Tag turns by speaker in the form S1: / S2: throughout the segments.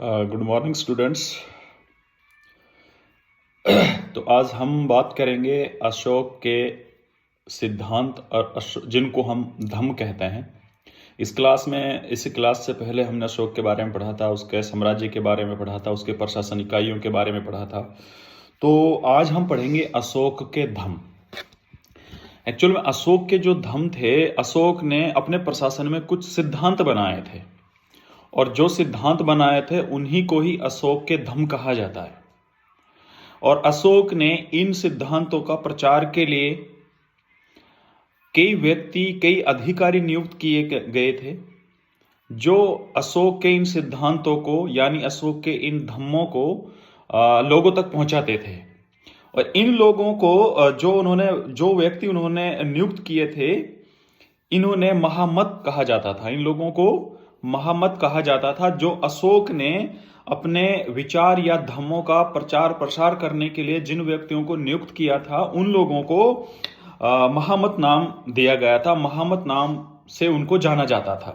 S1: Good morning students. तो आज हम बात करेंगे अशोक के सिद्धांत और जिनको हम धम्म कहते हैं। इस क्लास से पहले हमने अशोक के बारे में पढ़ा था, उसके साम्राज्य के बारे में पढ़ा था, उसके प्रशासन इकाइयों के बारे में पढ़ा था। तो आज हम पढ़ेंगे अशोक के धम्म। एक्चुअल में अशोक के जो धम्म थे, अशोक ने अपने प्रशासन में कुछ सिद्धांत बनाए थे और जो सिद्धांत बनाए थे उन्हीं को ही अशोक के धम्म कहा जाता है। और अशोक ने इन सिद्धांतों का प्रचार के लिए कई व्यक्ति, कई अधिकारी नियुक्त किए गए थे जो अशोक के इन सिद्धांतों को, यानी अशोक के इन धम्मों को लोगों तक पहुंचाते थे। और इन लोगों को जो व्यक्ति उन्होंने नियुक्त किए थे, इन्होंने महामत कहा जाता था। इन लोगों को महामत कहा जाता था, जो अशोक ने अपने विचार या धम्मों का प्रचार प्रसार करने के लिए जिन व्यक्तियों को नियुक्त किया था, उन लोगों को महामत नाम दिया गया था। महामत नाम से उनको जाना जाता था।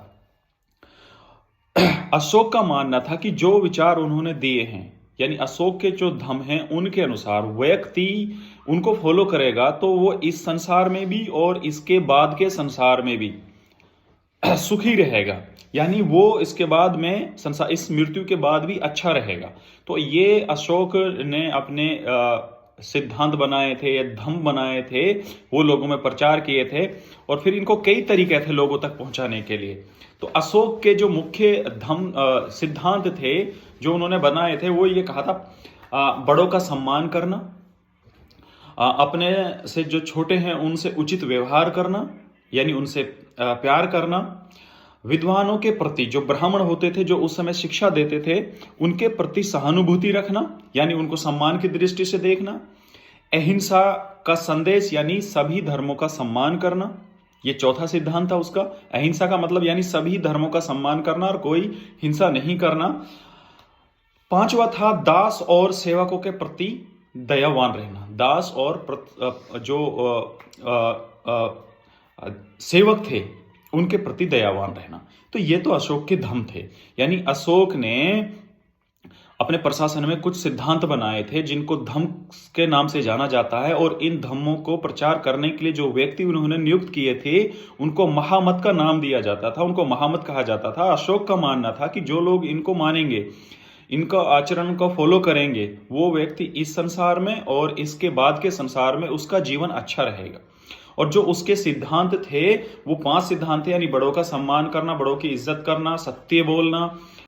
S1: अशोक का मानना था कि जो विचार उन्होंने दिए हैं, यानी अशोक के जो धम्म हैं, उनके अनुसार व्यक्ति उनको फॉलो करेगा तो वो इस संसार में भी और इसके बाद के संसार में भी सुखी रहेगा, यानी वो इसके बाद में संसार, इस मृत्यु के बाद भी अच्छा रहेगा। तो ये अशोक ने अपने सिद्धांत बनाए थे या धम्म बनाए थे, वो लोगों में प्रचार किए थे और फिर इनको कई तरीके थे लोगों तक पहुंचाने के लिए। तो अशोक के जो मुख्य धम्म सिद्धांत थे जो उन्होंने बनाए थे, वो ये कहा था, बड़ों का सम्मान करना, अपने से जो छोटे हैं उनसे उचित व्यवहार करना, यानी उनसे प्यार करना, विद्वानों के प्रति, जो ब्राह्मण होते थे जो उस समय शिक्षा देते थे, उनके प्रति सहानुभूति रखना, यानी उनको सम्मान की दृष्टि से देखना, अहिंसा का संदेश, यानी सभी धर्मों का सम्मान करना। ये चौथा सिद्धांत था उसका। अहिंसा का मतलब यानी सभी धर्मों का सम्मान करना और कोई हिंसा नहीं करना। पांचवा था दास और सेवकों के प्रति दयावान रहना। दास और सेवक थे उनके प्रति दयावान रहना। तो ये तो अशोक के धम्म थे, यानी अशोक ने अपने प्रशासन में कुछ सिद्धांत बनाए थे जिनको धम्म के नाम से जाना जाता है। और इन धम्मों को प्रचार करने के लिए जो व्यक्ति उन्होंने नियुक्त किए थे, उनको महामत का नाम दिया जाता था, उनको महामत कहा जाता था। अशोक का मानना था कि जो लोग इनको मानेंगे, इनका आचरण को फॉलो करेंगे, वो व्यक्ति इस संसार में और इसके बाद के संसार में उसका जीवन अच्छा रहेगा। और जो उसके सिद्धांत थे वो 5 सिद्धांत थे, यानी बड़ों का सम्मान करना, बड़ों की इज्जत करना, सत्य बोलना,